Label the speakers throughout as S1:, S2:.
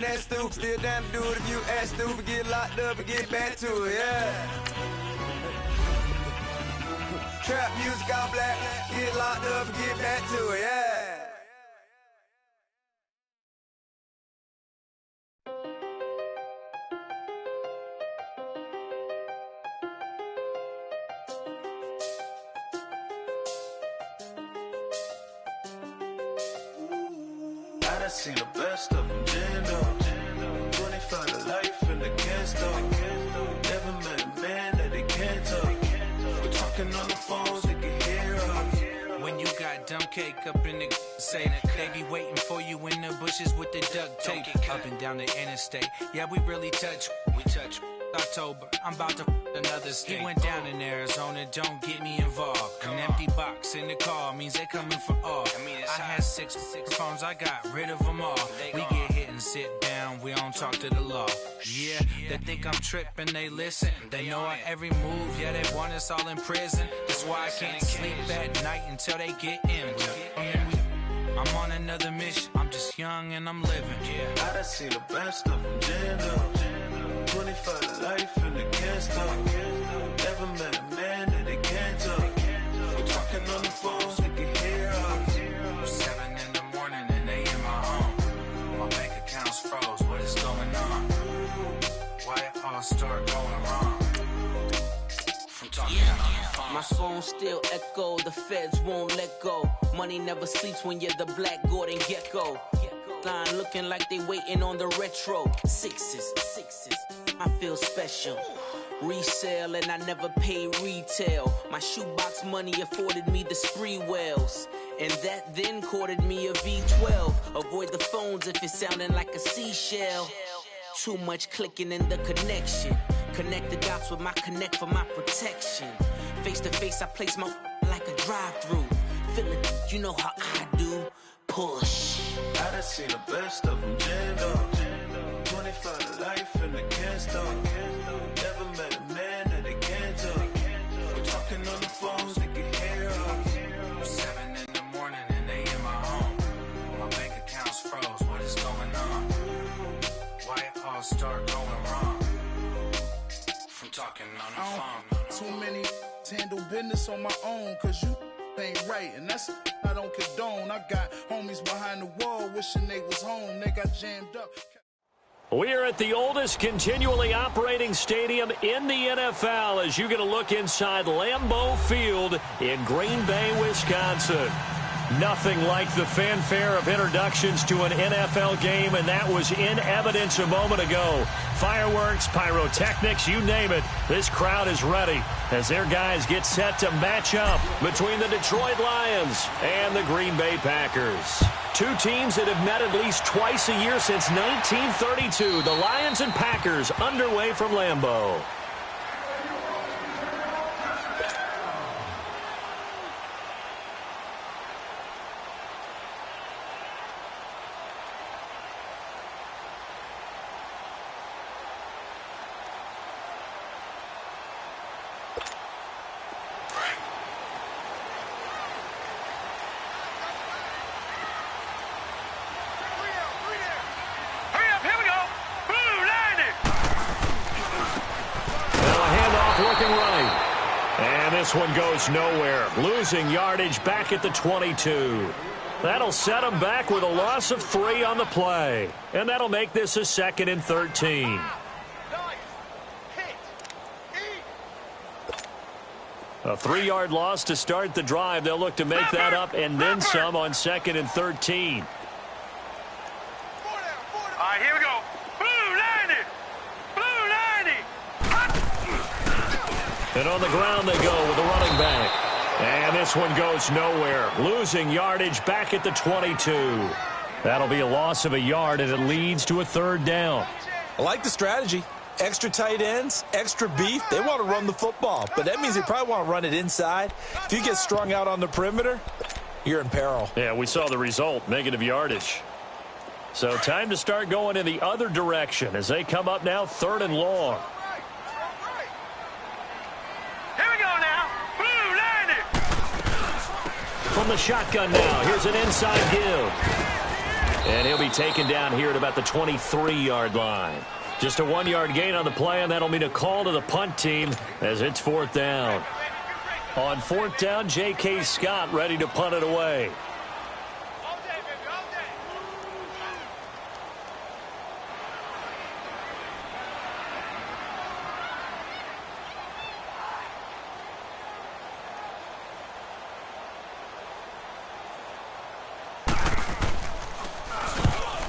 S1: That's stupid, still down to do it if you act stupid, get locked up and get back to it, yeah. Trap music all black, get locked up and get back to it, yeah.
S2: I done seen the best of them, jammed up. 25 to life in the gas stove. Never met a man that they can't talk. We're talking on the phones, they can hear us.
S3: When you got dumb cake up in the say that they be waiting for you in the bushes with the duct tape up and down the interstate. Yeah, we really touch. We touch. October, I'm about to another state. He went down in Arizona, don't get me involved. An empty box in the car means they coming for all. I had six phones, I got rid of them all. We get hit and sit down, we don't talk to the law. Yeah, they think I'm tripping, they listen. They know our every move, yeah, they want us all in prison. That's why I can't sleep at night until they get in. I'm on another mission, I'm just young and I'm living. Yeah,
S2: I done seen the best of them, jammed up. 25 to life in the gas stove. Never met a man that they can't talk. We're talking on the phones, they can hear us.
S3: 7 in the morning and they in my home. My bank account's froze, what is going on? Why it all start going wrong? From talking on the phone.
S4: My phone still echo, the feds won't let go. Money never sleeps when you're the black Gordon Gecko. Line looking like they waiting on the retro. Sixes, I feel special. Resale and I never pay retail. My shoebox money afforded me the spree wells. And that then courted me a V12. Avoid the phones if it's sounding like a seashell. Too much clicking in the connection. Connect the dots with my connect for my protection. Face to face I place my like a drive-through. Feeling, you know how I do. Push.
S2: I done seen the best of them, jammed up. 25 to life in the gas stove. Never met a man that they can't talk. We're talking on the phones, they can hear us.
S3: 7 in the morning and they in my home. My bank account's froze, what is going on? Why it all start going wrong? From talking on the phone.
S5: Too many handle business on my own, cause you ain't right, and that's I don't condone. I got homies behind the wall wishing they was home. They got jammed up.
S6: We are at the oldest continually operating stadium in the NFL as you get a look inside Lambeau Field in Green Bay, Wisconsin. Nothing like the fanfare of introductions to an NFL game, and that was in evidence a moment ago. Fireworks, pyrotechnics, you name it. This crowd is ready as their guys get set to match up between the Detroit Lions and the Green Bay Packers. Two teams that have met at least twice a year since 1932. The Lions and Packers underway from Lambeau. Looking right. And this one goes nowhere. Losing yardage back at the 22. That'll set them back with a loss of 3 on the play. And that'll make this a 2nd and 13. A 3-yard loss to start the drive. They'll look to make that up and then some on 2nd and 13.
S7: All right, here we go.
S6: And on the ground they go with the running back. And this one goes nowhere. Losing yardage back at the 22. That'll be a loss of a yard, and it leads to a 3rd down.
S8: I like the strategy. Extra tight ends, extra beef. They want to run the football, but that means they probably want to run it inside. If you get strung out on the perimeter, you're in peril.
S6: Yeah, we saw the result, negative yardage. So time to start going in the other direction as they come up now 3rd and long. From the shotgun now, here's an inside give. And he'll be taken down here at about the 23-yard line. Just a 1-yard gain on the play, and that'll mean a call to the punt team as it's 4th down. On 4th down, J.K. Scott ready to punt it away.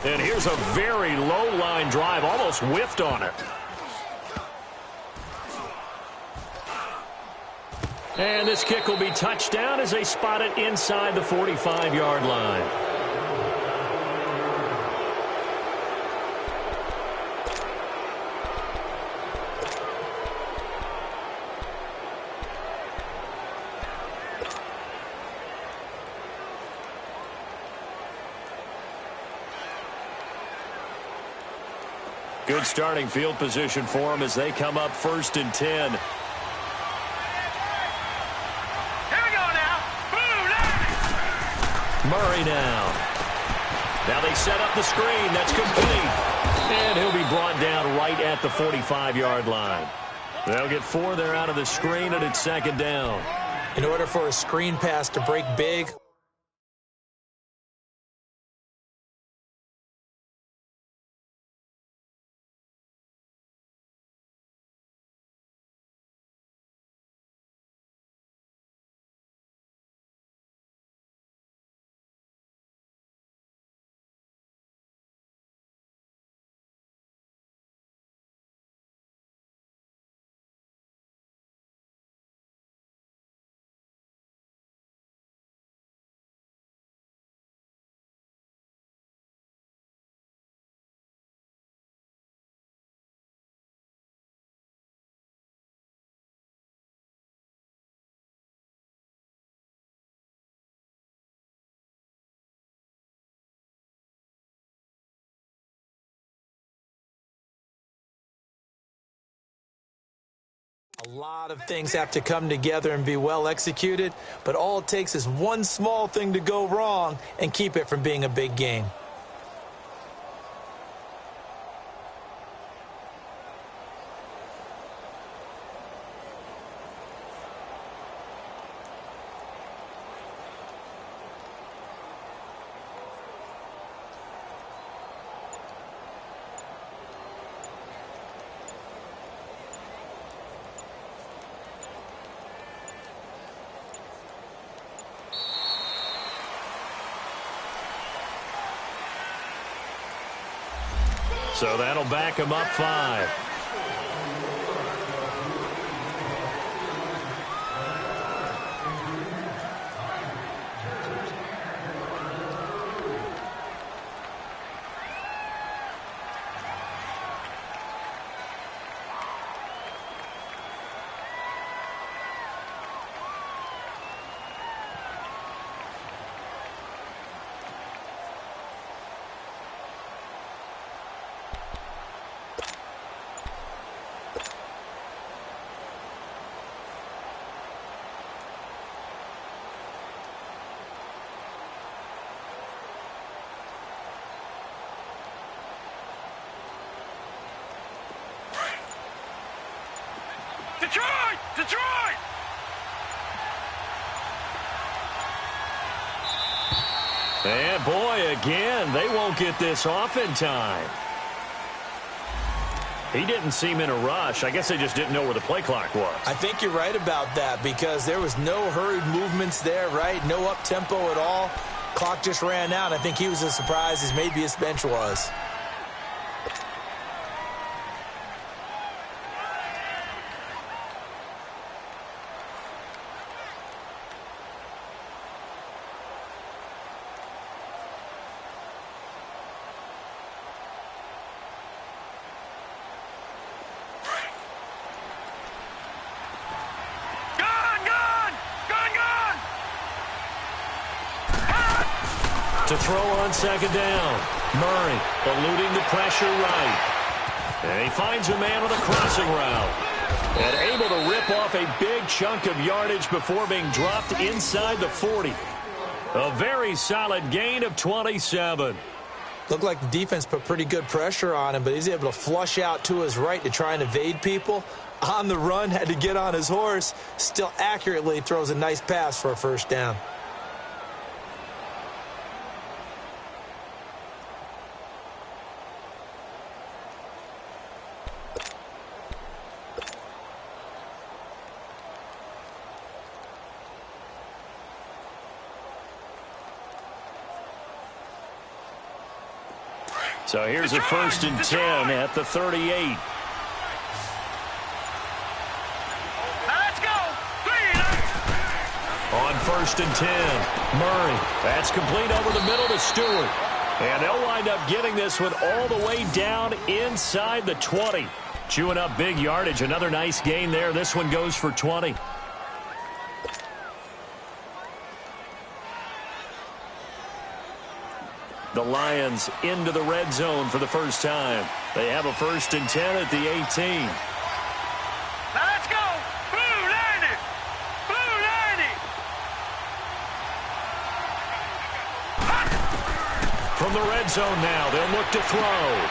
S6: And here's a very low-line drive, almost whiffed on it. And this kick will be touchdown as they spot it inside the 45-yard line. Good starting field position for them as they come up 1st and 10. Murray now. Now they set up the screen. That's complete. And he'll be brought down right at the 45-yard line. They'll get 4 there out of the screen, and it's 2nd down.
S8: In order for a screen pass to break big, a lot of things have to come together and be well executed, but all it takes is one small thing to go wrong and keep it from being a big game.
S6: So that'll back him up 5.
S7: Detroit! Detroit!
S6: And boy, again, they won't get this off in time. He didn't seem in a rush. I guess they just didn't know where the play clock was.
S8: I think you're right about that because there was no hurried movements there, right? No up-tempo at all. Clock just ran out. I think he was as surprised as maybe his bench was.
S6: To throw on 2nd down. Murray eluding the pressure right. And he finds a man with a crossing route. And able to rip off a big chunk of yardage before being dropped inside the 40. A very solid gain of 27.
S8: Looked like the defense put pretty good pressure on him, but he's able to flush out to his right to try and evade people. On the run, had to get on his horse. Still accurately throws a nice pass for a first down.
S6: So here's a 1st and 10 at the 38. On 1st and 10, Murray. That's complete over the middle to Stewart. And they'll wind up getting this one all the way down inside the 20. Chewing up big yardage. Another nice gain there. This one goes for 20. The Lions into the red zone for the first time. They have a 1st and 10 at the 18.
S7: Now let's go! Blue 90! Blue 90!
S6: From the red zone now, they'll look to throw.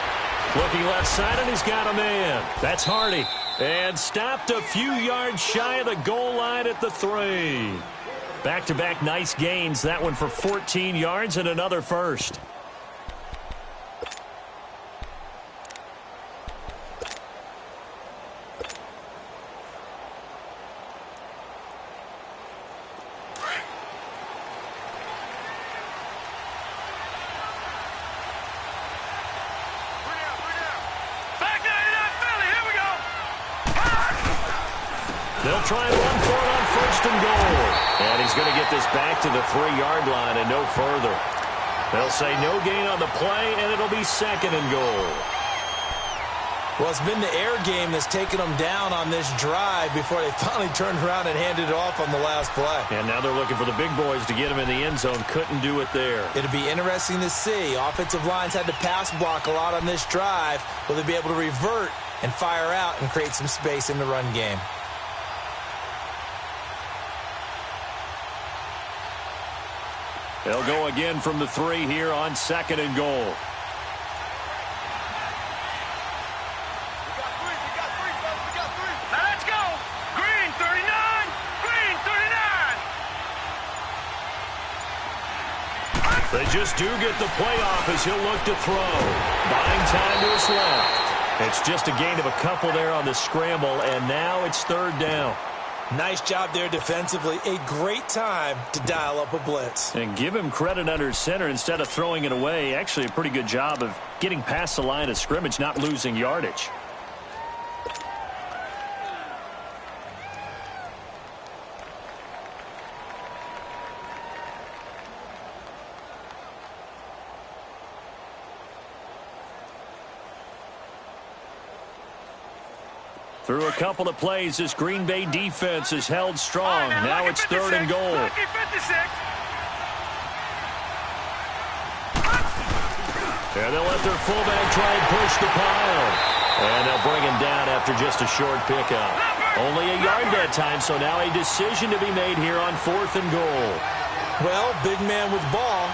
S6: Looking left side, and he's got a man. That's Hardy. And stopped a few yards shy of the goal line at the 3. Back-to-back nice gains. That one for 14 yards and another first. They'll try and run for it on 1st and goal. And he's going to get this back to the 3-yard line and no further. They'll say no gain on the play, and it'll be 2nd and goal.
S8: Well, it's been the air game that's taken them down on this drive before they finally turned around and handed it off on the last play.
S6: And now they're looking for the big boys to get them in the end zone. Couldn't do it there.
S8: It'll be interesting to see. Offensive lines had to pass block a lot on this drive. Will they be able to revert and fire out and create some space in the run game?
S6: They'll go again from the 3 here on 2nd and goal.
S7: Now let's go! Green 39! Green 39!
S6: They just do get the playoff as he'll look to throw. Buying time to his left. It's just a gain of a couple there on the scramble, and now it's 3rd down.
S8: Nice job there defensively. A great time to dial up a blitz.
S6: And give him credit under center instead of throwing it away. Actually, a pretty good job of getting past the line of scrimmage, not losing yardage. Through a couple of plays, this Green Bay defense is held strong. Now it's 3rd and goal. And they'll let their fullback try and push the pile. And they'll bring him down after just a short pickup. Only a yard that time, so now a decision to be made here on 4th and goal.
S8: Well, big man with ball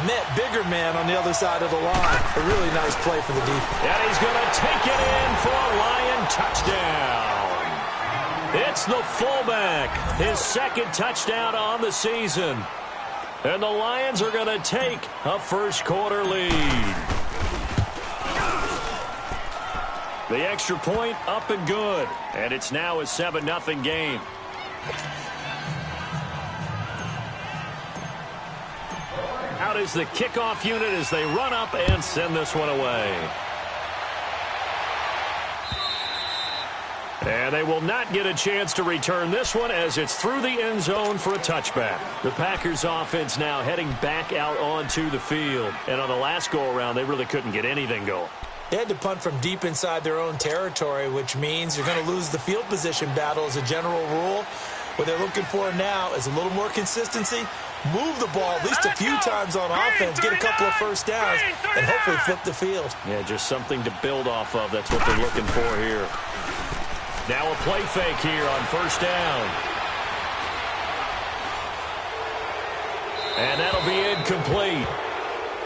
S8: met bigger man on the other side of the line. A really nice play for the defense.
S6: And he's going to take it in for a Lion touchdown. It's the fullback, his 2nd touchdown on the season. And the Lions are going to take a first-quarter lead. The extra point up and good. And it's now a 7-0 game. Out is the kickoff unit as they run up and send this one away. And they will not get a chance to return this one as it's through the end zone for a touchback. The Packers offense now heading back out onto the field. And on the last go-around, they really couldn't get anything going.
S8: They had to punt from deep inside their own territory, which means you're going to lose the field position battle as a general rule. What they're looking for now is a little more consistency, move the ball at least a few times on offense, get a couple of first downs, and hopefully flip the field.
S6: Yeah, just something to build off of. That's what they're looking for here. Now a play fake here on 1st down. And that'll be incomplete.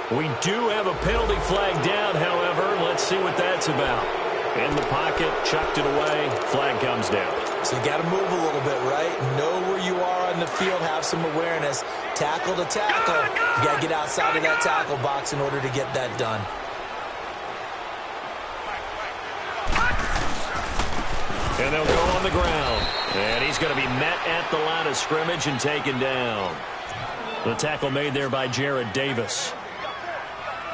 S6: We do have a penalty flag down, however. Let's see what that's about. In the pocket, chucked it away, flag comes down.
S8: So you got to move a little bit, right? Know where you are on the field, have some awareness. Tackle to tackle. You got to get outside of that tackle box in order to get that done.
S6: And they'll go on the ground. And he's going to be met at the line of scrimmage and taken down. The tackle made there by Jared Davis.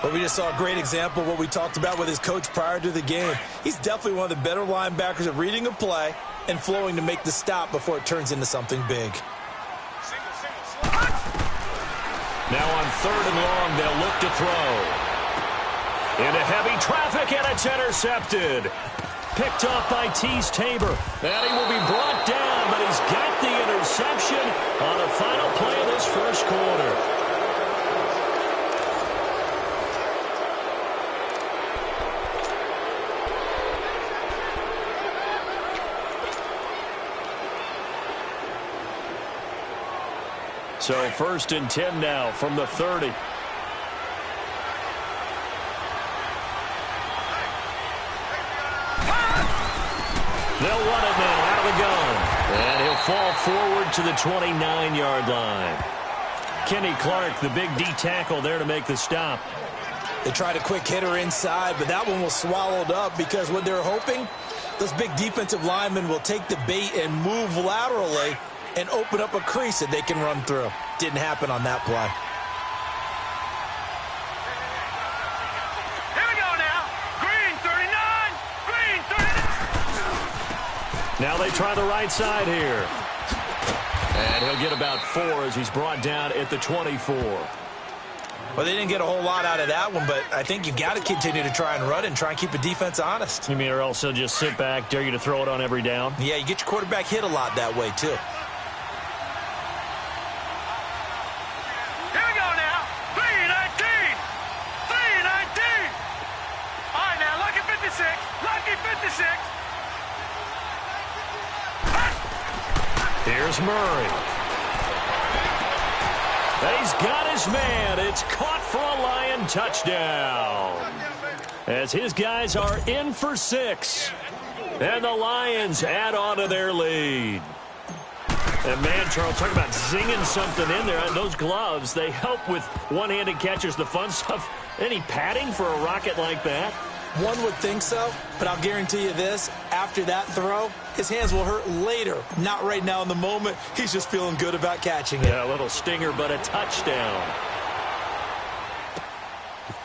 S8: But we just saw a great example of what we talked about with his coach prior to the game. He's definitely one of the better linebackers at reading a play and flowing to make the stop before it turns into something big.
S6: Now on 3rd and long, they'll look to throw. Into heavy traffic, and it's intercepted. Picked off by Tease Tabor. And he will be brought down, but he's got the interception on the final play of this first quarter. So 1st and 10 now from the 30. They'll run it now out of the gun. And he'll fall forward to the 29-yard line. Kenny Clark, the big D tackle there to make the stop.
S8: They tried a quick hitter inside, but that one was swallowed up because what they're hoping, those big defensive linemen will take the bait and move laterally and open up a crease that they can run through. Didn't happen on that play.
S7: Here we go now. Green 39. Green 39.
S6: Now they try the right side here. And he'll get about 4 as he's brought down at the 24.
S8: Well, they didn't get a whole lot out of that one, but I think you've got to continue to try and run and try and keep the defense honest.
S6: You mean or else they'll just sit back, dare you to throw it on every down?
S8: Yeah, you get your quarterback hit a lot that way, too.
S6: Here's Murray. And he's got his man. It's caught for a Lion touchdown. As his guys are in for 6. And the Lions add on to their lead. And man, Charles, talk about zinging something in there. And those gloves, they help with one-handed catches, the fun stuff. Any padding for a rocket like that?
S8: One would think so, but I'll guarantee you this. After that throw, his hands will hurt later. Not right now in the moment. He's just feeling good about catching it.
S6: Yeah, a little stinger, but a touchdown.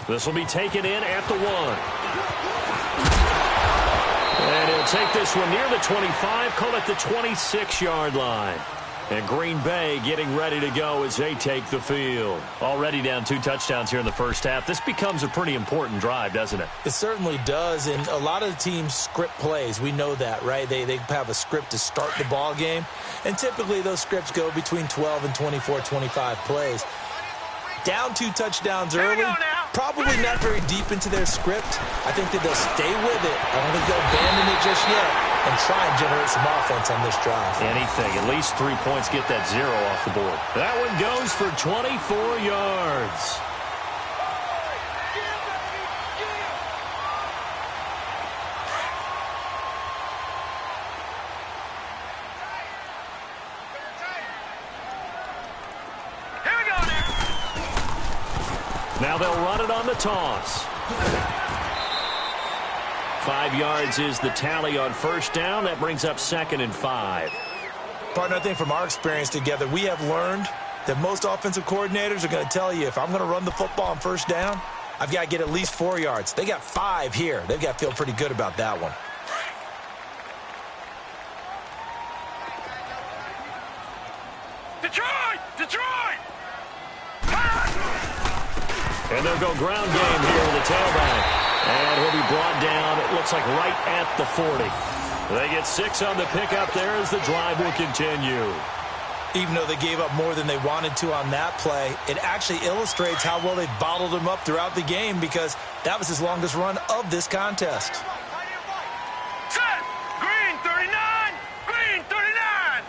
S6: This will be taken in at the 1. And he'll take this one near the 25, call it the 26-yard line. And Green Bay getting ready to go as they take the field. Already down 2 touchdowns here in the first half. This becomes a pretty important drive, doesn't it?
S8: It certainly does, and a lot of the teams script plays. We know that, right? They have a script to start the ball game, and typically those scripts go between 12 and 24, 25 plays. Down 2 touchdowns early, probably not very deep into their script. I think that they'll stay with it. I don't think they'll abandon it just yet and try and generate some offense on this drive.
S6: Anything. At least 3 points, get that 0 off the board. That one goes for 24 yards. Now they'll run it on the toss. 5 yards is the tally on first down. That brings up 2nd and 5.
S8: Partner, I think from our experience together, we have learned that most offensive coordinators are going to tell you, if I'm going to run the football on first down, I've got to get at least 4 yards. They got 5 here. They've got to feel pretty good about that one.
S7: Detroit! Detroit!
S6: And they'll go ground game here with the tailback. And he'll be brought down, it looks like right at the 40. They get 6 on the pickup there as the drive will continue.
S8: Even though they gave up more than they wanted to on that play, it actually illustrates how well they bottled him up throughout the game because that was his longest run of this contest.
S7: Set! Green 39! Green 39!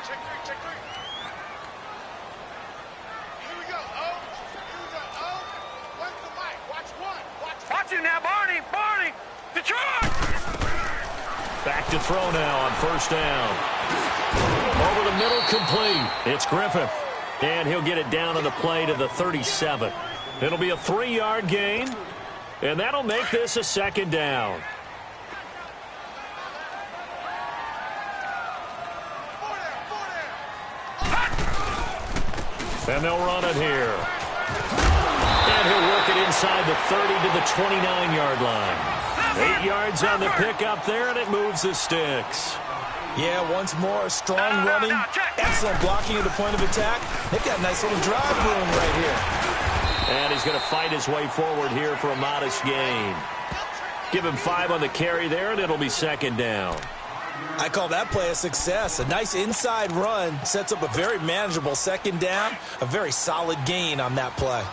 S7: Check 3, check 3. Here we go. got you now, Barney. Barney. Detroit.
S6: Back to throw now on first down. Over the middle, complete. It's Griffith. And he'll get it down on the play to the 37. It'll be a 3-yard gain. And that'll make this a second down. And they'll run it here. And he'll work it inside the 30 to the 29-yard line. 8 yards on the pickup there, and it moves the sticks.
S8: Yeah, once more, strong running, excellent blocking at the point of attack. They've got a nice little drive room right here.
S6: And he's going to fight his way forward here for a modest gain. Give him 5 on the carry there, and it'll be second down.
S8: I call that play a success. A nice inside run sets up a very manageable second down. A very solid gain on that play.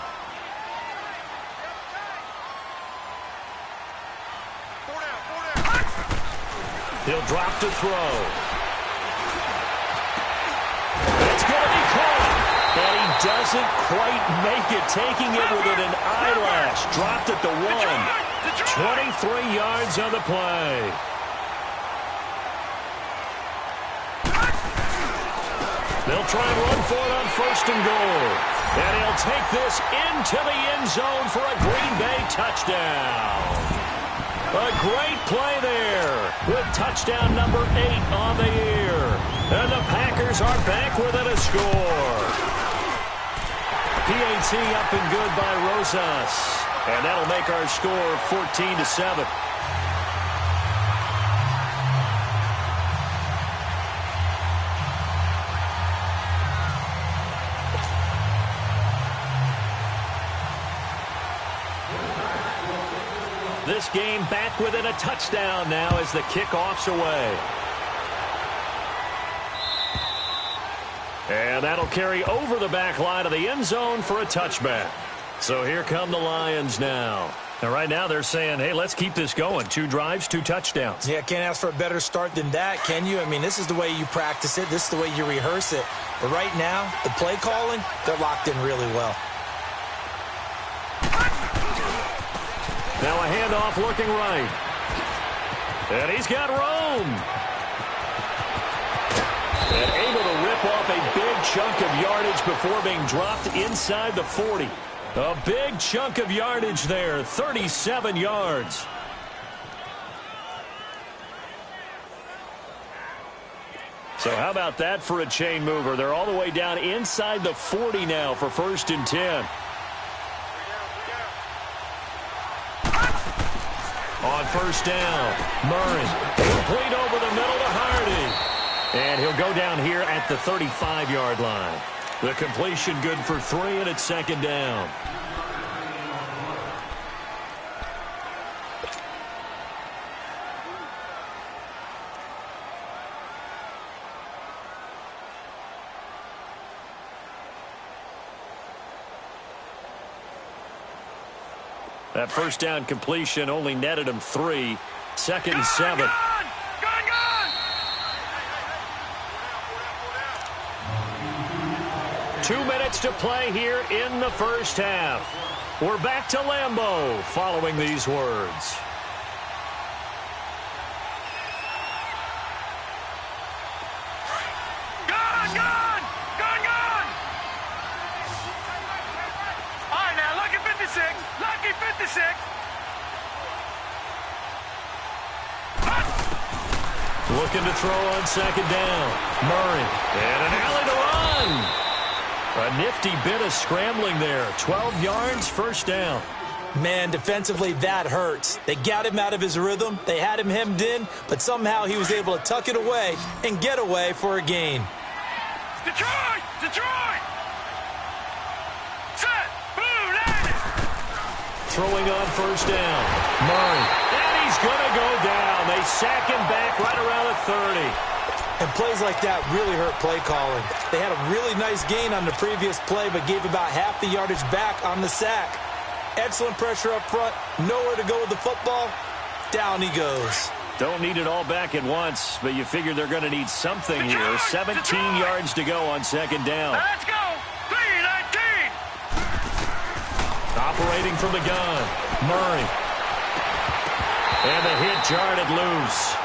S6: He'll drop to throw. It's going to be caught. And he doesn't quite make it, taking it within an eyelash. Dropped at the 1. 23 yards on the play. They'll try and run for it on first and goal. And he'll take this into the end zone for a Green Bay touchdown. A great play there with touchdown number 8 on the year. And the Packers are back within a score. PAT up and good by Rosas. And that'll make our score 14-7. This game back within a touchdown now as the kickoff's away. And that'll carry over the back line of the end zone for a touchback. So here come the Lions now. And right now they're saying, hey, let's keep this going. 2 drives, 2 touchdowns.
S8: Yeah, can't ask for a better start than that, can you? I mean, this is the way you practice it. This is the way you rehearse it. But right now, the play calling, they're locked in really well.
S6: Now a handoff looking right. And he's got room. And able to rip off a big chunk of yardage before being dropped inside the 40. A big chunk of yardage there, 37 yards. So how about that for a chain mover? They're all the way down inside the 40 now for first and 10. On first down, Murray. Complete over the middle to Hardy. And he'll go down here at the 35-yard line. The completion good for 3, and it's second down. That first down completion only netted him 3. Second and 7. 2 minutes to play here in the first half. We're back to Lambeau following these words. Looking to throw on second down. Murray. And an alley to run. A nifty bit of scrambling there. 12 yards, first down.
S8: Man, defensively, that hurts. They got him out of his rhythm. They had him hemmed in, but somehow he was able to tuck it away and get away for a gain.
S7: Detroit! Detroit! Set! Boom! Landed!
S6: Throwing on first down. Murray. And he's going to go down. They sack him back right around the 30.
S8: And plays like that really hurt play calling. They had a really nice gain on the previous play, but gave about half the yardage back on the sack. Excellent pressure up front. Nowhere to go with the football. Down he goes.
S6: Don't need it all back at once, but you figure they're going to need something here. 17 yards to go on second down.
S7: Let's go! 3-19!
S6: Operating from the gun. Murray. And the hit jarred it loose.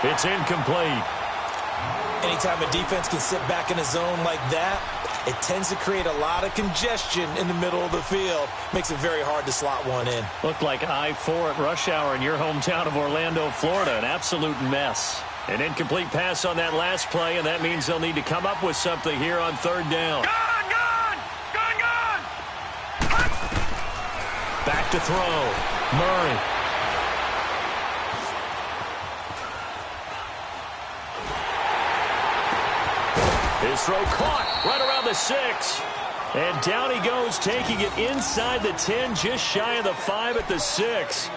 S6: It's incomplete.
S8: Anytime a defense can sit back in a zone like that, it tends to create a lot of congestion in the middle of the field. Makes it very hard to slot one in.
S6: Looked like I-4 at rush hour in your hometown of Orlando, Florida. An absolute mess. An incomplete pass on that last play, and that means they'll need to come up with something here on third down.
S7: Gone!
S6: Back to throw. Murray. His throw caught right around the 6. And down he goes, taking it inside the 10, just shy of the 5 at the 6.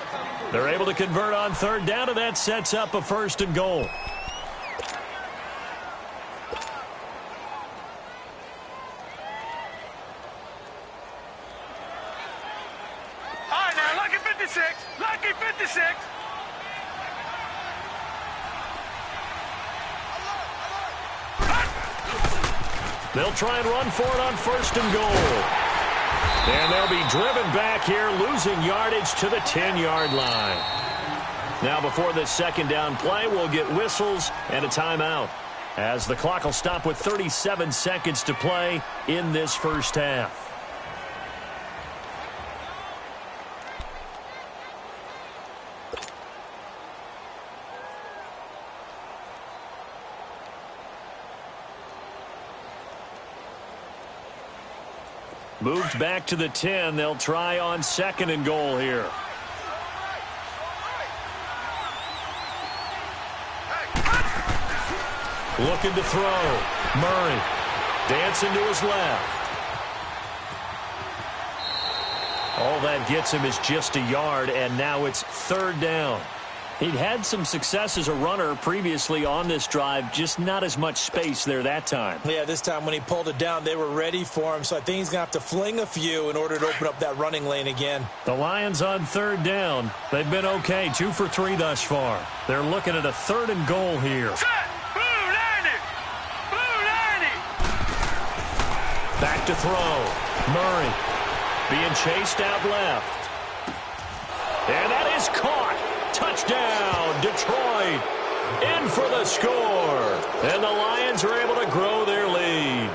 S6: They're able to convert on third down, and that sets up a 1st and goal.
S7: All right, now, lucky 56. Lucky 56.
S6: They'll try and run for it on 1st and goal. And they'll be driven back here, losing yardage to the 10-yard line. Now, before this second down play, we'll get whistles and a timeout, as the clock will stop with 37 seconds to play in this first half. Moved back to the 10. They'll try on 2nd and goal here. Looking to throw. Murray dancing to his left. All that gets him is just a yard, and now it's 3rd down. He'd had some success as a runner previously on this drive, just not as much space there that time.
S8: Yeah, this time when he pulled it down, they were ready for him, so I think he's going to have to fling a few in order to open up that running lane again.
S6: The Lions on 3rd down. They've been okay, 2 for 3 thus far. They're looking at a 3rd and goal here.
S7: Set! Blue 90! Blue 90!
S6: Back to throw. Murray being chased out left. And that is caught. Touchdown, Detroit. In for the score. And the Lions are able to grow their lead.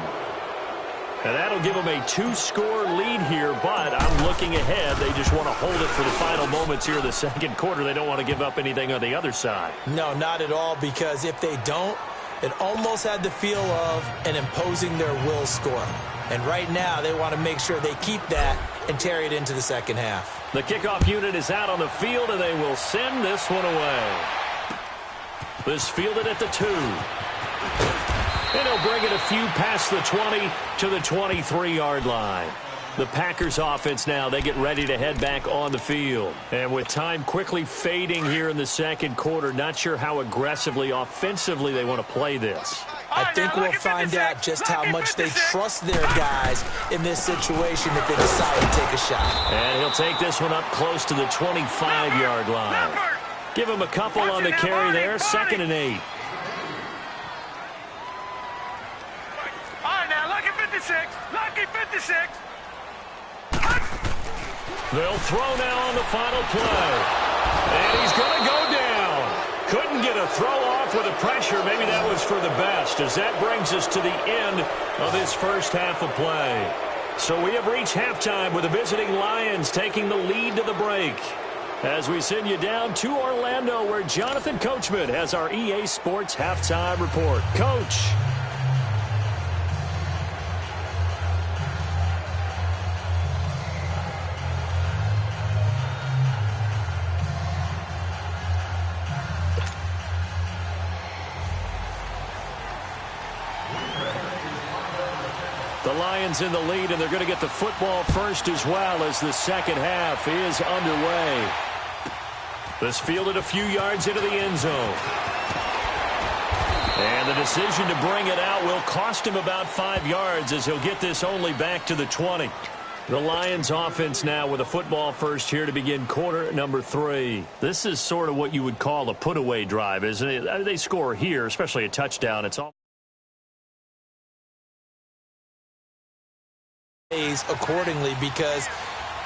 S6: And that'll give them a 2-score lead here, but I'm looking ahead. They just want to hold it for the final moments here in the second quarter. They don't want to give up anything on the other side.
S8: No, not at all, because if they don't, it almost had the feel of an imposing their will score. And right now, they want to make sure they keep that and carry it into the second half.
S6: The kickoff unit is out on the field, and they will send this one away. This fielded at the 2. And he'll bring it a few past the 20 to the 23-yard line. The Packers offense now, they get ready to head back on the field. And with time quickly fading here in the second quarter, not sure how aggressively, offensively they want to play this.
S8: I think we'll find out just how much they trust their guys in this situation if they decide to take a shot.
S6: And he'll take this one up close to the 25-yard line. Give him a couple on the carry there, 2nd and 8.
S7: All right, now, lucky 56. Lucky 56.
S6: They'll throw now on the final play. And he's going to go down. Couldn't get a throw off with the pressure. Maybe that was for the best, as that brings us to the end of this first half of play. So we have reached halftime with the visiting Lions taking the lead to the break. As we send you down to Orlando, where Jonathan Coachman has our EA Sports halftime report. Coach. The Lions in the lead, and they're going to get the football first as well as the second half is underway. This fielded a few yards into the end zone. And the decision to bring it out will cost him about 5 yards, as he'll get this only back to the 20. The Lions offense now with a football first here to begin quarter number 3. This is sort of what you would call a put-away drive, isn't it? They score here, especially a touchdown. It's all
S8: accordingly, because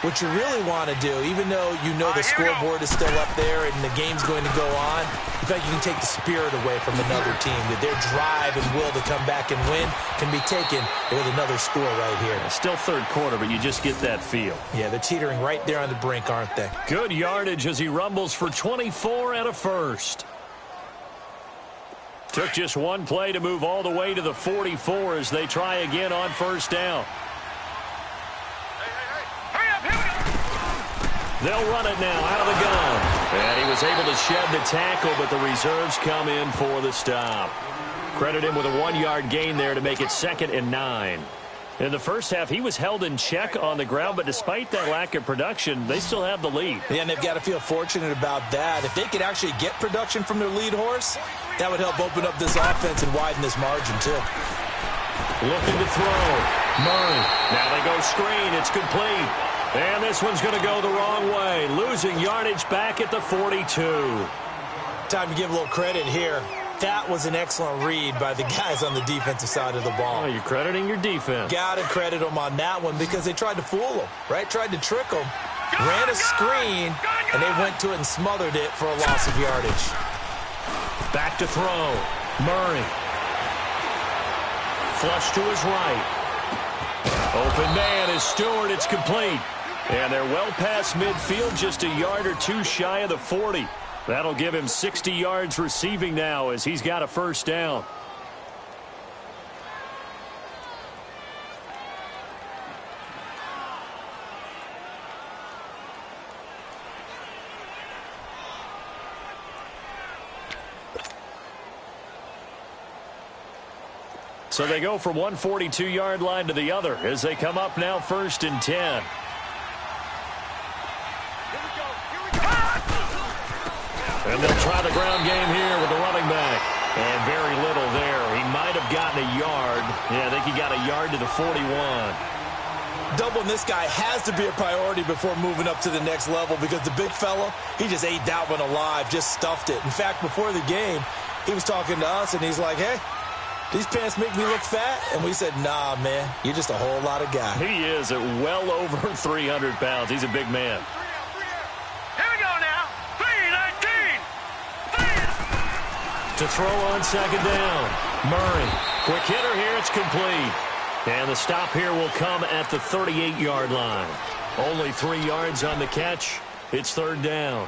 S8: what you really want to do, even though you know the scoreboard is still up there and the game's going to go on, in fact, you can take the spirit away from another team, that their drive and will to come back and win can be taken with another score right here.
S6: Still third quarter, but you just get that feel.
S8: Yeah, they're teetering right there on the brink, aren't they?
S6: Good yardage as he rumbles for 24 and a first. Took just one play to move all the way to the 44 as they try again on first down. They'll run it now out of the gun. And he was able to shed the tackle, but the reserves come in for the stop. Credit him with a 1-yard gain there to make it 2nd and 9. In the first half, he was held in check on the ground, but despite that lack of production, they still have the lead.
S8: Yeah, and they've got to feel fortunate about that. If they could actually get production from their lead horse, that would help open up this offense and widen this margin, too.
S6: Looking to throw. Murray. Now they go screen. It's complete. And this one's going to go the wrong way. Losing yardage back at the 42.
S8: Time to give a little credit here. That was an excellent read by the guys on the defensive side of the ball.
S6: Oh, you're crediting your defense.
S8: Got to credit them on that one because they tried to fool them, right? Tried to trick them. Ran a screen, and they went to it and smothered it for a loss of yardage.
S6: Back to throw. Murray. Flush to his right. Open man is Stewart. It's complete. And they're well past midfield, just a yard or two shy of the 40. That'll give him 60 yards receiving now as he's got a first down. So they go from one 42-yard line to the other as they come up now 1st and 10. And they'll try the ground game here with the running back. And very little there. He might have gotten a yard. Yeah, I think he got a yard to the 41.
S8: Doubling this guy has to be a priority before moving up to the next level because the big fella, he just ate that one alive, just stuffed it. In fact, before the game, he was talking to us, and he's like, hey, these pants make me look fat? And we said, nah, man, you're just a whole lot of guy.
S6: He is at well over 300 pounds. He's a big man. To throw on 2nd down. Murray. Quick hitter here. It's complete. And the stop here will come at the 38-yard line. Only 3 yards on the catch. It's 3rd down.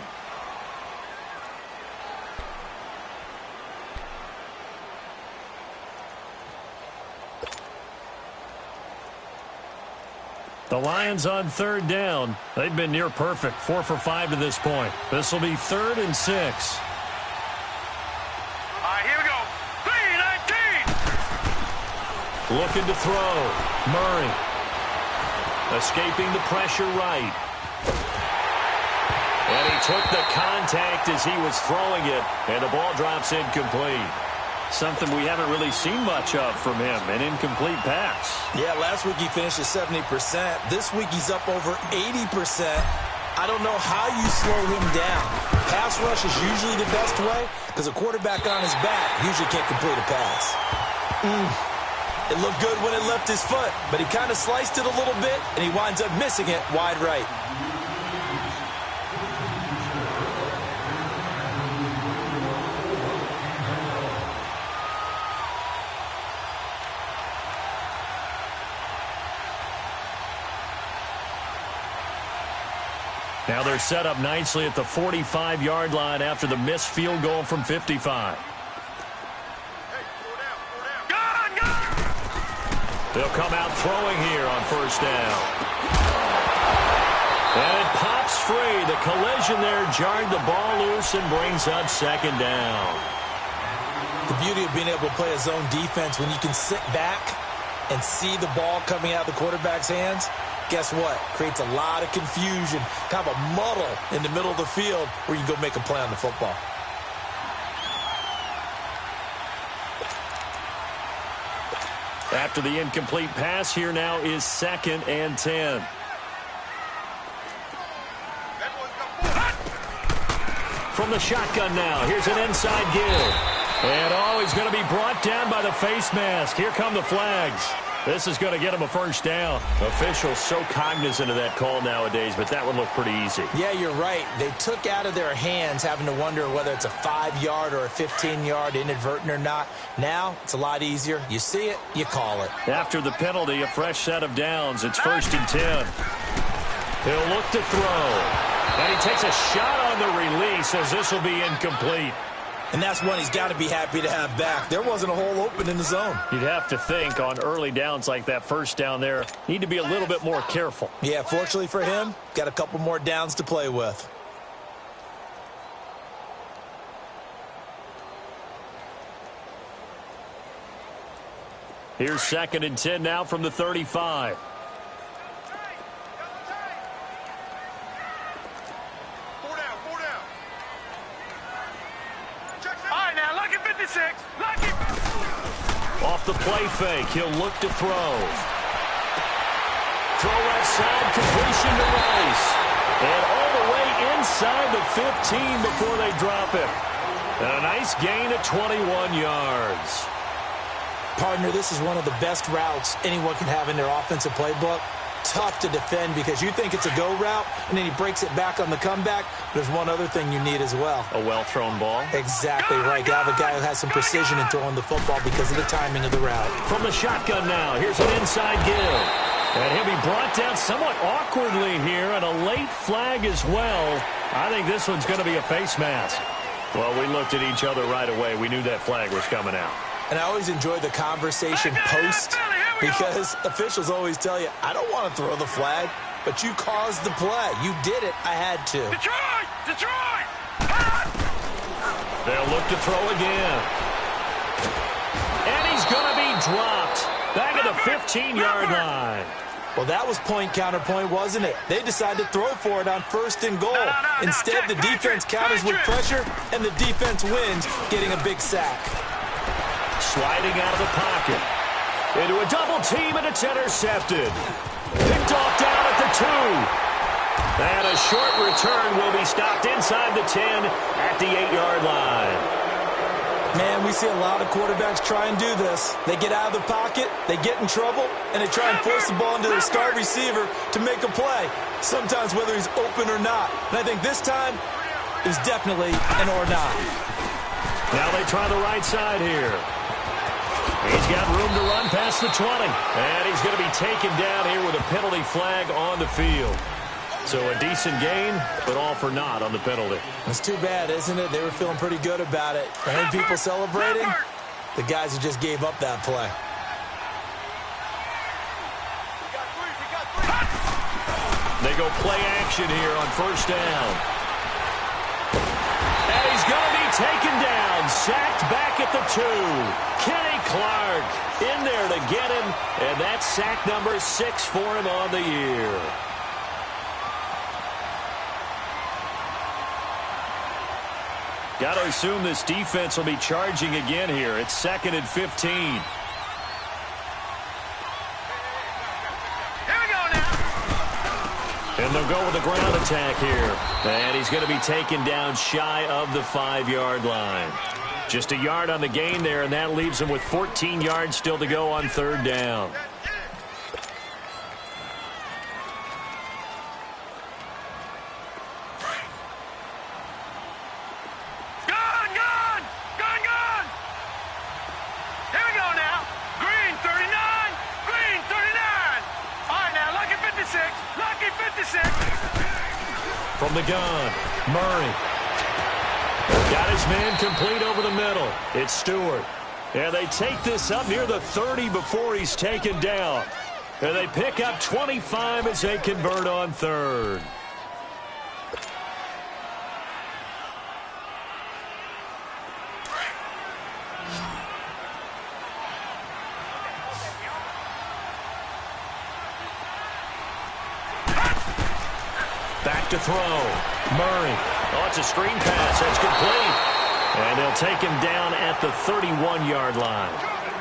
S6: The Lions on 3rd down. They've been near perfect. 4 for 5 to this point. This will be 3rd and 6. Looking to throw. Murray. Escaping the pressure right. And he took the contact as he was throwing it. And the ball drops incomplete. Something we haven't really seen much of from him. An incomplete pass.
S8: Yeah, last week he finished at 70%. This week he's up over 80%. I don't know how you slow him down. Pass rush is usually the best way because a quarterback on his back usually can't complete a pass. It looked good when it left his foot, but he kind of sliced it a little bit, and he winds up missing it wide right.
S6: Now they're set up nicely at the 45-yard line after the missed field goal from 55. They'll come out throwing here on 1st down. And it pops free. The collision there jarred the ball loose and brings up 2nd down.
S8: The beauty of being able to play a zone defense when you can sit back and see the ball coming out of the quarterback's hands, guess what? Creates a lot of confusion, kind of a muddle in the middle of the field where you can go make a play on the football.
S6: After the incomplete pass, here now is 2nd and 10. From the shotgun now, here's an inside give. And he's going to be brought down by the face mask. Here come the flags. This is going to get him a first down. Officials so cognizant of that call nowadays, but that would look pretty easy.
S8: Yeah, you're right. They took out of their hands having to wonder whether it's a 5-yard or a 15-yard inadvertent or not. Now, it's a lot easier. You see it, you call it.
S6: After the penalty, a fresh set of downs. It's 1st and 10. He'll look to throw. And he takes a shot on the release as this will be incomplete.
S8: And that's one he's got to be happy to have back. There wasn't a hole open in the zone.
S6: You'd have to think on early downs like that first down there, need to be a little bit more careful.
S8: Yeah, fortunately for him, got a couple more downs to play with.
S6: Here's 2nd and 10 now from the 35. Off the play fake, he'll look to throw. Throw left side, completion to Rice. And all the way inside the 15 before they drop it. And a nice gain of 21 yards.
S8: Partner, this is one of the best routes anyone can have in their offensive playbook. Tough to defend because you think it's a go route, and then he breaks it back on the comeback. There's one other thing you need as well.
S6: A well-thrown ball.
S8: Exactly right. You have a guy who has some precision in throwing the football because of the timing of the route.
S6: From the shotgun now, here's an inside give. And he'll be brought down somewhat awkwardly here, and a late flag as well. I think this one's going to be a face mask. Well, we looked at each other right away. We knew that flag was coming out.
S8: And I always enjoy the conversation post because officials always tell you, I don't want to throw the flag, but you caused the play. You did it. I had to.
S7: Detroit! Detroit!
S6: They'll look to throw again. And he's going to be dropped. Back at the 15-yard line.
S8: Well, that was point counterpoint, wasn't it? They decided to throw for it on 1st and goal. Instead, the defense counters with pressure, and the defense wins, getting a big sack.
S6: Sliding out of the pocket. Into a double team, and it's intercepted. Picked off down at the 2. And a short return will be stopped inside the 10 at the 8-yard line.
S8: Man, we see a lot of quarterbacks try and do this. They get out of the pocket, they get in trouble, and they try and force the ball into their star receiver to make a play, sometimes whether he's open or not. And I think this time, it was definitely an or not.
S6: Now they try the right side here. He's got room to run past the 20. And he's going to be taken down here with a penalty flag on the field. So a decent gain, but all for naught on the penalty.
S8: It's too bad, isn't it? They were feeling pretty good about it. I heard people celebrating. The guys who just gave up that play.
S6: They go play action here on 1st down. And he's going to be taken down, sacked back at the 2. Kenny Clark in there to get him, and that's sack number 6 for him on the year. Got to assume this defense will be charging again here. It's 2nd and 15.
S7: Here we go now.
S6: And they'll go with the ground attack here. And he's going to be taken down shy of the 5-yard line. Just a yard on the gain there, and that leaves him with 14 yards still to go on 3rd down. From the gun, Murray. Got his man complete over the middle. It's Stewart. And they take this up near the 30 before he's taken down. And they pick up 25 as they convert on 3rd. Back to throw. Murray. Oh, it's a screen pass. That's complete. And they'll take him down at the 31-yard line.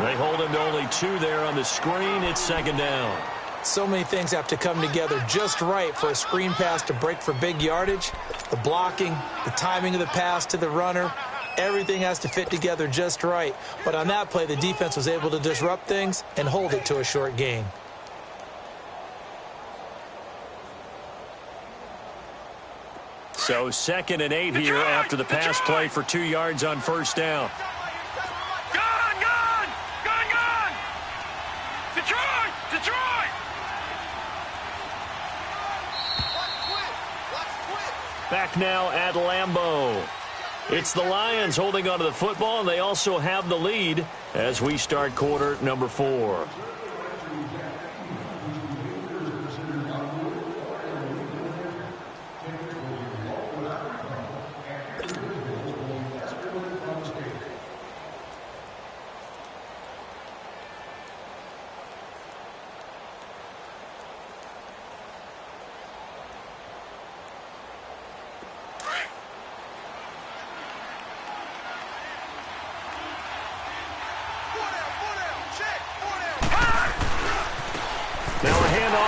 S6: They hold him to only 2 there on the screen. It's 2nd down.
S8: So many things have to come together just right for a screen pass to break for big yardage. The blocking, the timing of the pass to the runner, Everything has to fit together just right. But on that play, the defense was able to disrupt things and hold it to a short gain.
S6: So 2nd and 8 here after the pass play for 2 yards on first down.
S7: Gone! Detroit!
S6: Back now at Lambeau. It's the Lions holding onto the football, and they also have the lead as we start quarter number 4.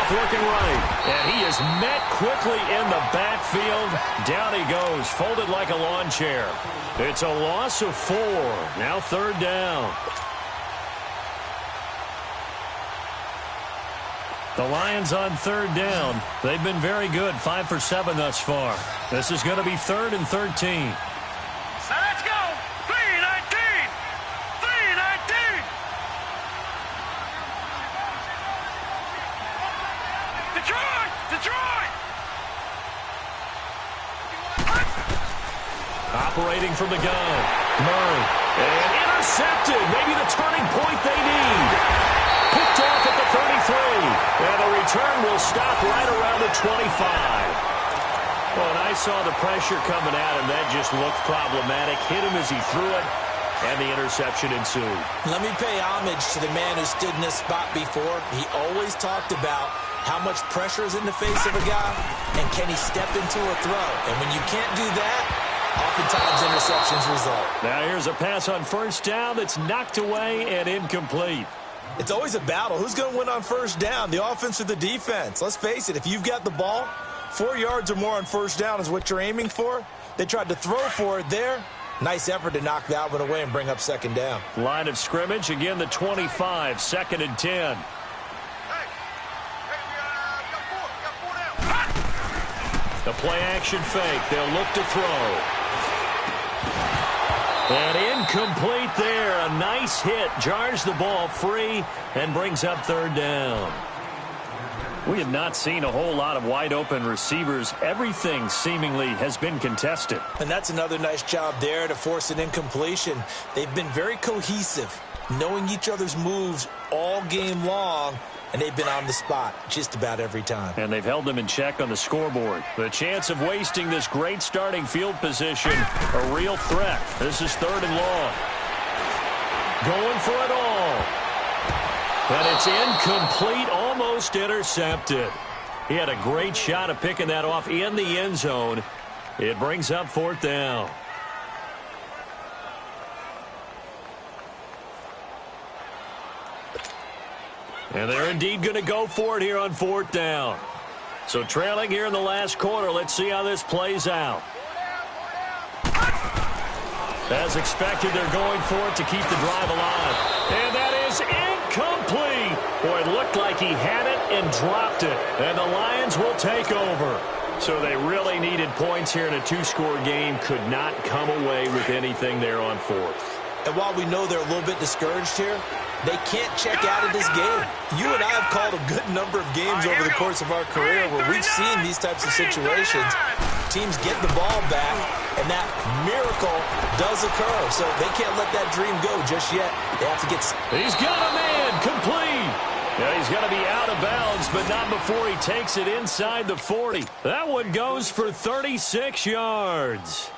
S6: Looking right, and he is met quickly in the backfield. Down he goes, folded like a lawn chair. It's a loss of 4. Now 3rd down. The Lions on 3rd down. They've been very good, 5 for 7 thus far. This is going to be 3rd and 13.
S7: Now let's go! 3-19! 3-19! Detroit!
S6: Operating from the gun. Murray. And intercepted. Maybe the turning point they need. Picked off at the 33. And the return will stop right around the 25. Well, and I saw the pressure coming at him. That just looked problematic. Hit him as he threw it. And the interception ensued.
S8: Let me pay homage to the man who stood in this spot before. He always talked about how much pressure is in the face of a guy, and can he step into a throw? And when you can't do that, oftentimes interceptions result.
S6: Now here's a pass on first down that's knocked away and incomplete.
S8: It's always a battle. Who's going to win on first down, the offense or the defense? Let's face it, if you've got the ball, 4 yards or more on first down is what you're aiming for. They tried to throw for it there. Nice effort to knock that one away and bring up 2nd down.
S6: Line of scrimmage, again the 25, 2nd and 10. The play-action fake. They'll look to throw. And incomplete there. A nice hit. Jars the ball free and brings up 3rd down. We have not seen a whole lot of wide-open receivers. Everything seemingly has been contested.
S8: And that's another nice job there to force an incompletion. They've been very cohesive, knowing each other's moves all game long. And they've been on the spot just about every time.
S6: And they've held them in check on the scoreboard. The chance of wasting this great starting field position, a real threat. This is 3rd and long. Going for it all. And it's incomplete, almost intercepted. He had a great shot of picking that off in the end zone. It brings up 4th down. And they're indeed going to go for it here on 4th down. So trailing here in the last quarter. Let's see how this plays out. As expected, they're going for it to keep the drive alive. And that is incomplete. Boy, it looked like he had it and dropped it. And the Lions will take over. So they really needed points here in a 2-score game. Could not come away with anything there on 4th.
S8: And while we know they're a little bit discouraged here, they can't check out of this game. You and I have called a good number of games over the course of our career where we've seen these types of situations. Teams get the ball back, and that miracle does occur. So they can't let that dream go just yet. They have to get...
S6: He's got a man, complete. Yeah, he's going to be out of bounds, but not before he takes it inside the 40. That one goes for 36 yards.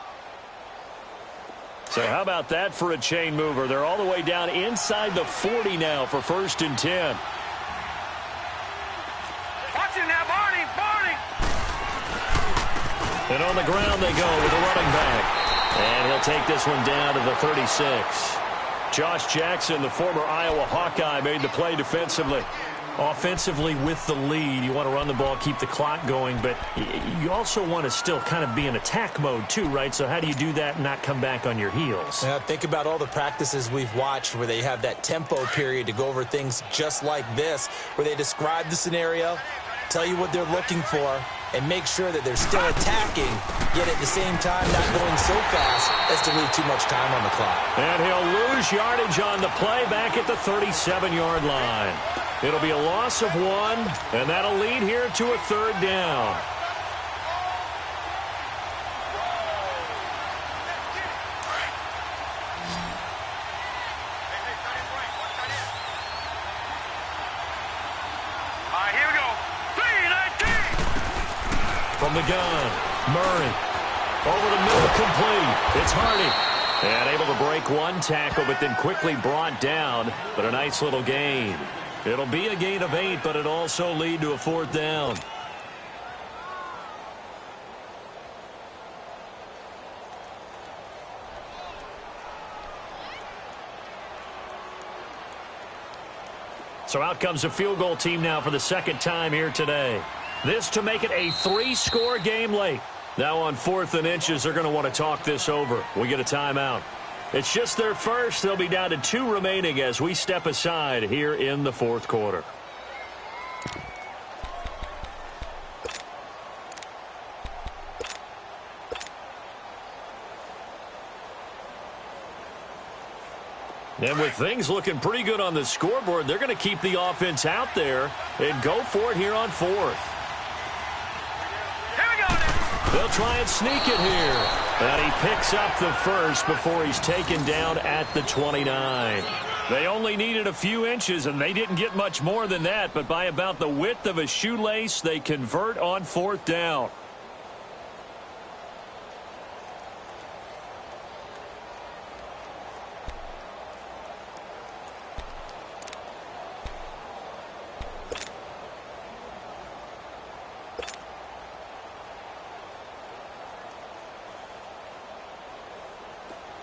S6: So how about that for a chain mover? They're all the way down inside the 40 now for 1st and 10.
S7: Watch it now, Barney!
S6: And on the ground they go with a running back. And he'll take this one down to the 36. Josh Jackson, the former Iowa Hawkeye, made the play defensively. Offensively with the lead, you want to run the ball, keep the clock going, but you also want to still kind of be in attack mode too, right? So how do you do that and not come back on your heels?
S8: Yeah, think about all the practices we've watched where they have that tempo period to go over things just like this, where they describe the scenario, tell you what they're looking for, and make sure that they're still attacking, yet at the same time not going so fast as to leave too much time on the clock.
S6: And he'll lose yardage on the play back at the 37-yard line. It'll be a loss of 1, and that'll lead here to a 3rd down.
S7: All right, here we go. 3-19.
S6: From the gun, Murray. Over the middle, complete. It's Hardy. And able to break one tackle, but then quickly brought down. But a nice little gain. It'll be a gain of 8, but it'll also lead to a 4th down. So out comes a field goal team now for the 2nd time here today. This to make it a 3-score game late. Now on 4th and inches, they're going to want to talk this over. We get a timeout. It's just their first. They'll be down to 2 remaining as we step aside here in the 4th quarter. And with things looking pretty good on the scoreboard, they're going to keep the offense out there and go for it here on 4th.
S7: Here we go.
S6: They'll try and sneak it here. And he picks up the first before he's taken down at the 29. They only needed a few inches, and they didn't get much more than that. But by about the width of a shoelace, they convert on 4th down.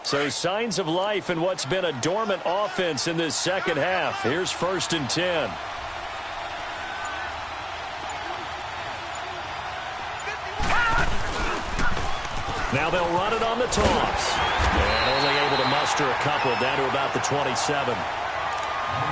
S6: So signs of life in what's been a dormant offense in this 2nd half. Here's 1st and 10. Now they'll run it on the toss. And only able to muster a couple down to about the 27.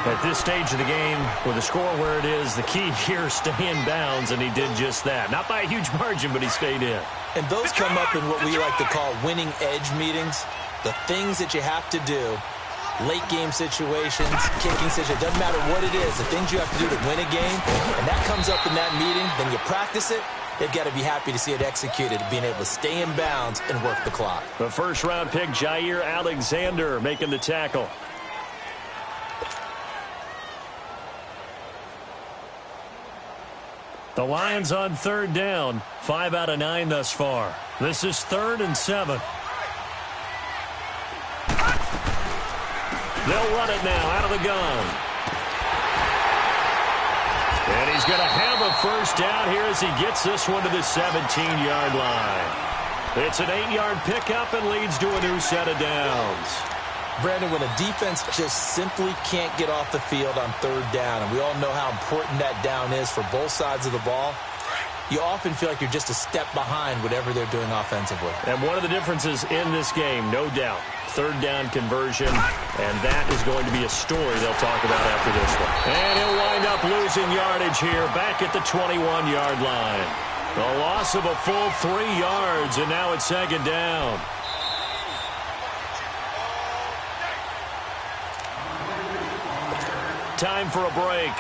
S6: At this stage of the game, with the score where it is, the key here is stay in bounds, and he did just that. Not by a huge margin, but he stayed in.
S8: And those come up in what we like to call winning edge meetings. The things that you have to do, late game situations, kicking situations, doesn't matter what it is, the things you have to do to win a game, and that comes up in that meeting, then you practice it, they've got to be happy to see it executed, being able to stay in bounds and work the clock.
S6: The 1st-round pick, Jair Alexander, making the tackle. The Lions on 3rd down, 5 out of 9 thus far. This is 3rd and 7. They'll run it now out of the gun. And he's going to have a 1st down here as he gets this one to the 17-yard line. It's an 8-yard pickup and leads to a new set of downs.
S8: Brandon, when a defense just simply can't get off the field on 3rd down, and we all know how important that down is for both sides of the ball, you often feel like you're just a step behind whatever they're doing offensively.
S6: And one of the differences in this game, no doubt, 3rd down conversion, and that is going to be a story they'll talk about after this one. And he'll wind up losing yardage here back at the 21-yard line. A loss of a full 3 yards, and now it's 2nd down. Time for a break.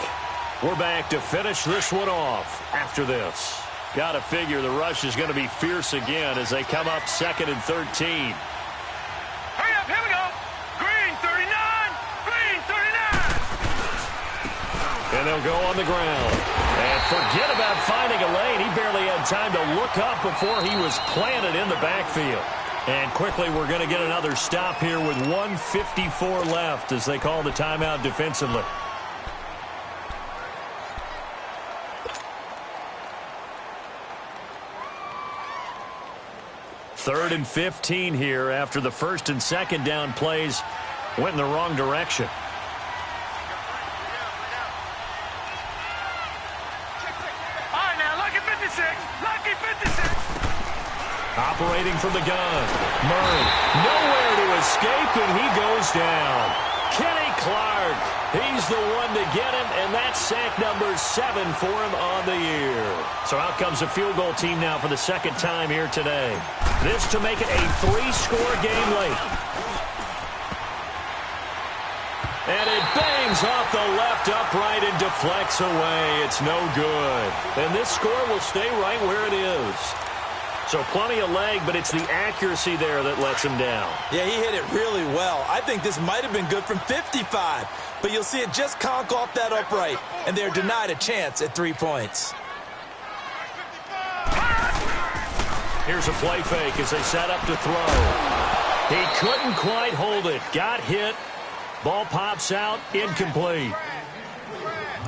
S6: We're back to finish this one off after this. Got to figure the rush is going to be fierce again as they come up 2nd and 13.
S7: Hurry up, here we go. Green 39, green 39.
S6: And they'll go on the ground. And forget about finding a lane. He barely had time to look up before he was planted in the backfield. And quickly we're going to get another stop here with 1:54 left as they call the timeout defensively. Third and 15 here after the 1st and 2nd down plays went in the wrong direction. operating from the gun. Murray, nowhere to escape, and he goes down. Kenny Clark, he's the one to get him, and that's sack number 7 for him on the year. So out comes a field goal team now for the second time here today. This to make it a 3-score game late. And it bangs off the left upright and deflects away. It's no good. And this score will stay right where it is. So plenty of leg, but it's the accuracy there that lets him down.
S8: Yeah, he hit it really well. I think this might have been good from 55. But you'll see it just conk off that upright. And they're denied a chance at 3 points.
S6: Here's a play fake as they set up to throw. He couldn't quite hold it. Got hit. Ball pops out. Incomplete.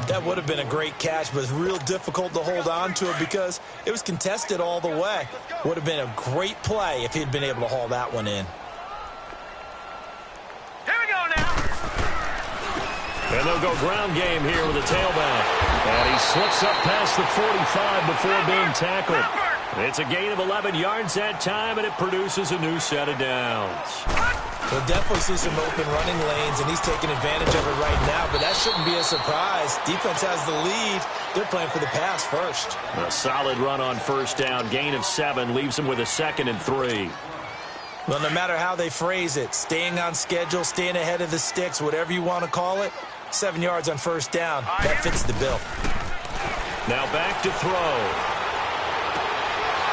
S8: That would have been a great catch, but it's real difficult to hold on to it because it was contested all the way. Would have been a great play if he'd been able to haul that one in.
S7: Here we go now.
S6: And they'll go ground game here with a tailback. And he slips up past the 45 before being tackled. It's a gain of 11 yards that time, and it produces a new set of downs.
S8: We'll definitely see some open running lanes, and he's taking advantage of it right now, but that shouldn't be a surprise. Defense has the lead. They're playing for the pass first.
S6: A solid run on first down. Gain of 7 leaves him with a 2nd and 3.
S8: Well, no matter how they phrase it, staying on schedule, staying ahead of the sticks, whatever you want to call it, 7 yards on first down. That fits the bill. Now back to throw.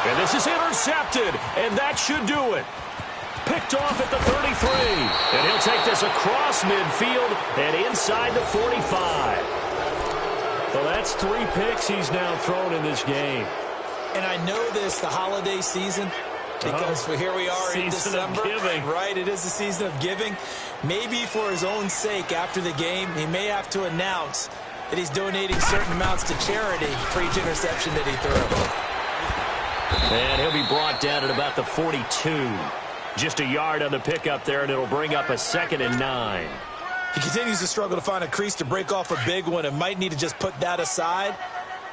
S6: And this is intercepted, and that should do it. Picked off at the 33. And he'll take this across midfield and inside the 45. Well, that's 3 picks he's now thrown in this game.
S8: And I know this, the holiday season, because here we are in December. Right, it is the season of giving. Maybe for his own sake after the game, he may have to announce that he's donating certain amounts to charity for each interception that he threw.
S6: And he'll be brought down at about the 42. Just a yard on the pickup there, and it'll bring up a 2nd and 9.
S8: He continues to struggle to find a crease to break off a big one and might need to just put that aside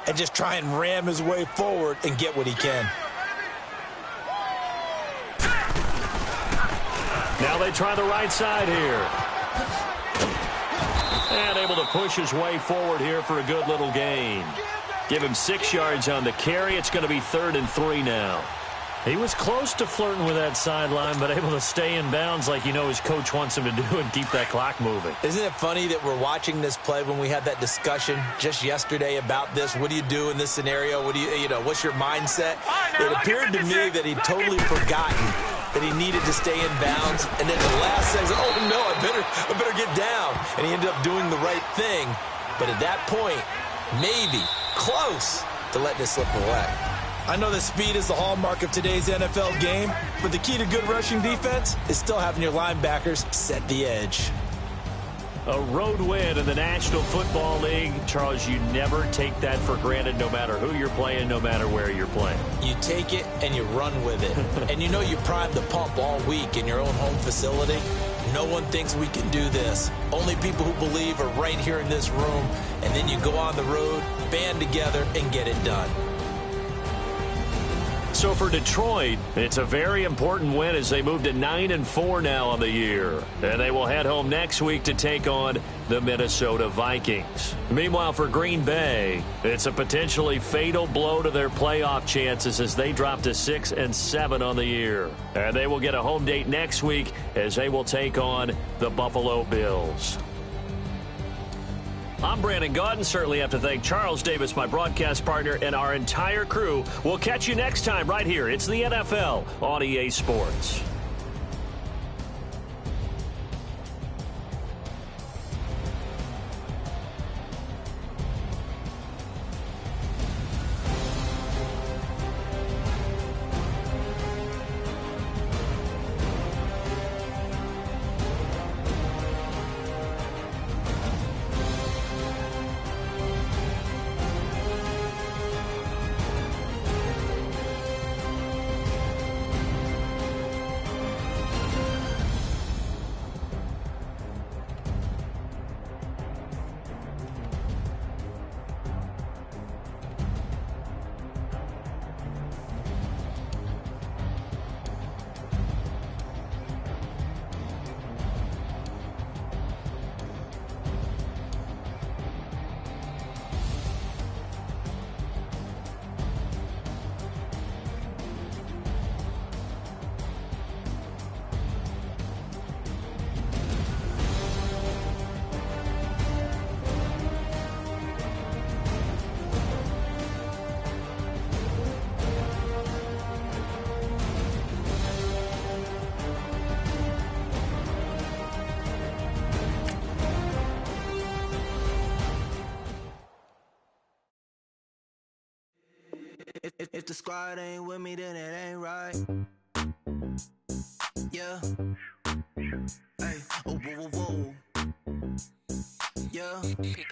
S8: and just try and ram his way forward and get what he can.
S6: Now they try the right side here. And able to push his way forward here for a good little gain. Give him 6 yards on the carry. It's going to be 3rd and 3 now. He was close to flirting with that sideline, but able to stay in bounds like you know his coach wants him to do and keep that clock moving.
S8: Isn't it funny that we're watching this play when we had that discussion just yesterday about this? What do you do in this scenario? What do you know, what's your mindset? It appeared to me that he'd totally forgotten that he needed to stay in bounds, and then the last says, oh no, I better get down. And he ended up doing the right thing. But at that point, maybe close to letting it slip away. I know that speed is the hallmark of today's NFL game, but the key to good rushing defense is still having your linebackers set the edge.
S6: A road win in the National Football League. Charles, you never take that for granted no matter who you're playing, no matter where you're playing.
S8: You take it and you run with it. And you know you primed the pump all week in your own home facility. No one thinks we can do this. Only people who believe are right here in this room. And then you go on the road, band together, and get it done.
S6: So for Detroit, it's a very important win as they move to 9-4 now on the year. And they will head home next week to take on the Minnesota Vikings. Meanwhile, for Green Bay, it's a potentially fatal blow to their playoff chances as they drop to 6-7 on the year. And they will get a home date next week as they will take on the Buffalo Bills. I'm Brandon Gaudin. Certainly have to thank Charles Davis, my broadcast partner, and our entire crew. We'll catch you next time right here. It's the NFL on EA Sports.
S2: If the squad ain't with me, then it ain't right. Yeah. Hey, oh, whoa, whoa, whoa. Yeah. Hey,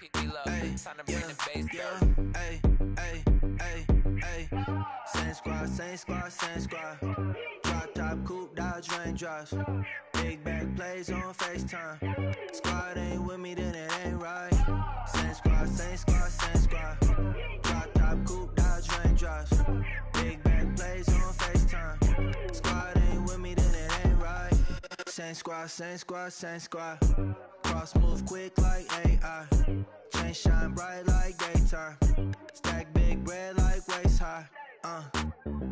S2: yeah. Hey, hey, hey, hey. Same squad, same squad, same squad. Drop top, coupe, Dodge raindrops. Big back plays on FaceTime. Squad ain't with me, then it ain't right. Same squad, same squad, same squad. Drop top, coupe, Dodge raindrops. Big back plays on FaceTime. Squad ain't with me, then it ain't right. Same squad, same squad, same squad. Cross move quick like AI. Chain shine bright like daytime. Stack big bread like waist high. I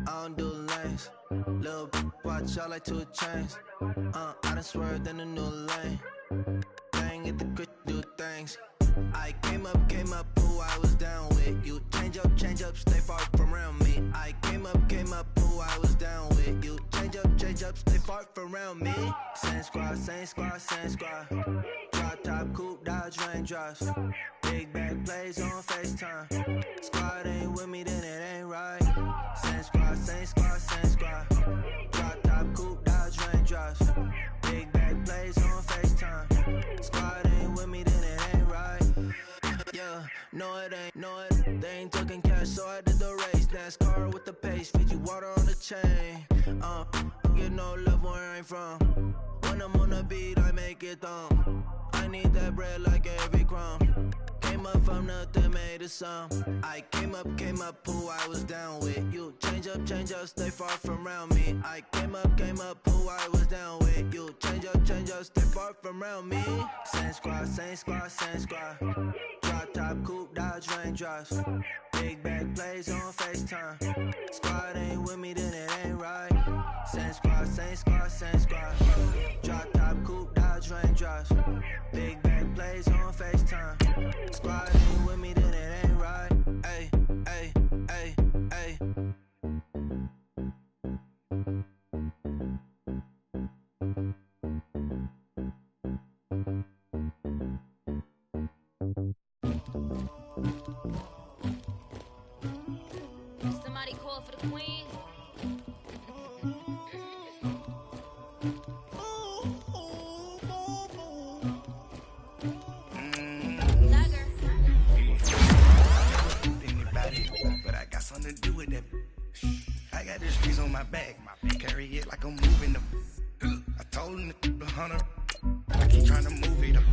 S2: don't do lanes. Little watch out like 2 chains. I done swerved in a new lane. Bang at the crit, do things. I came up, who I was down with. You change up, stay far from around me. I came up, who I was down with. You change up, stay far from around me. Same squad, same squad, same squad. Drop top, coupe, Dodge raindrops. Big back plays on FaceTime. Squad ain't with me, then it ain't right. Same squad, same squad, same squad. Drop top, coupe, Dodge raindrops. Big back plays on FaceTime. Squad ain't with me, then it ain't right. Yeah, no it ain't, no it. They ain't talking cash, so I did the race. NASCAR with the pace, feed you water on the chain. Get no love where I'm from. When I'm on the beat, I make it thumb. I need that bread like every crumb. Came up from nothing, made a sum. I came up, who I was down with. You change up, stay far from around me. I came up, who I was down with. You change up, stay far from around me. Same squad, same squad, same squad. Drop top, coupe, Dodge raindrops. Big back plays on FaceTime. Squad ain't with me, then it ain't right. Same squad, same squad, same squad. Drop top, coupe, Dodge raindrops. Big back plays on FaceTime. Squad ain't with me, then it ain't right. Ay, ay, ay, ay.
S9: Somebody call for the queen.
S10: But I got something to do with that. I got the streets on my back. Carry it like I'm moving them. I told him to 100. I keep trying to move it up.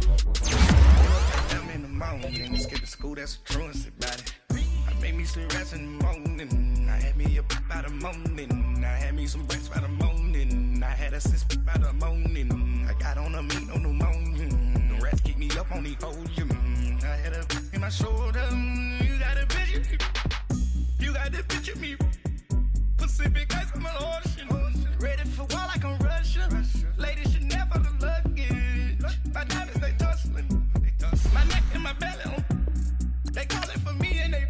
S10: I'm in the morning. Skip to school, that's a truancy about it. I made me some rats in the morning. I had me a pop by the morning. I had me some breaks by the morning. I had a sis by the morning. I got on a meat on the morning. The rats keep me up on the volume. I had a in my shoulder. You got a bitch. You got the picture me. Pacific ice on my ocean. Ready for war like I'm Russian. Ladies should never the luggage. My diamonds, they tussling. My neck and my belly. They calling for me and they.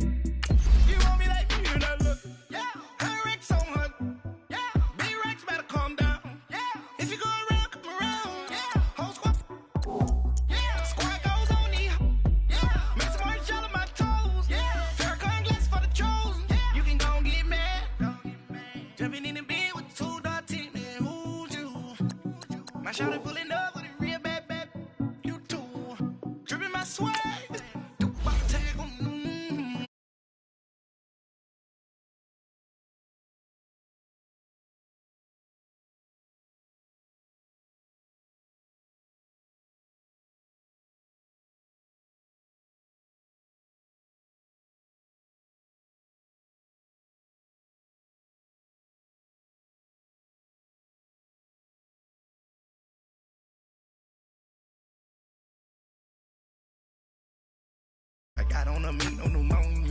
S10: You want me like me and I look. Yeah. Her Rex on her. Yeah. B-Rex better calm down. Yeah. If you go around, come around. Yeah. Whole squad. Yeah. Squad goes on me. Yeah. Make some orange gel on my toes. Yeah. Farrakhan glass for the chosen. Yeah. You can go and get mad. Jumping in the bed with 2 dark teeth. Man, who's you? My shawty pulling up with a real bad. You too. Dripping my swag. I got on a meat on the morning.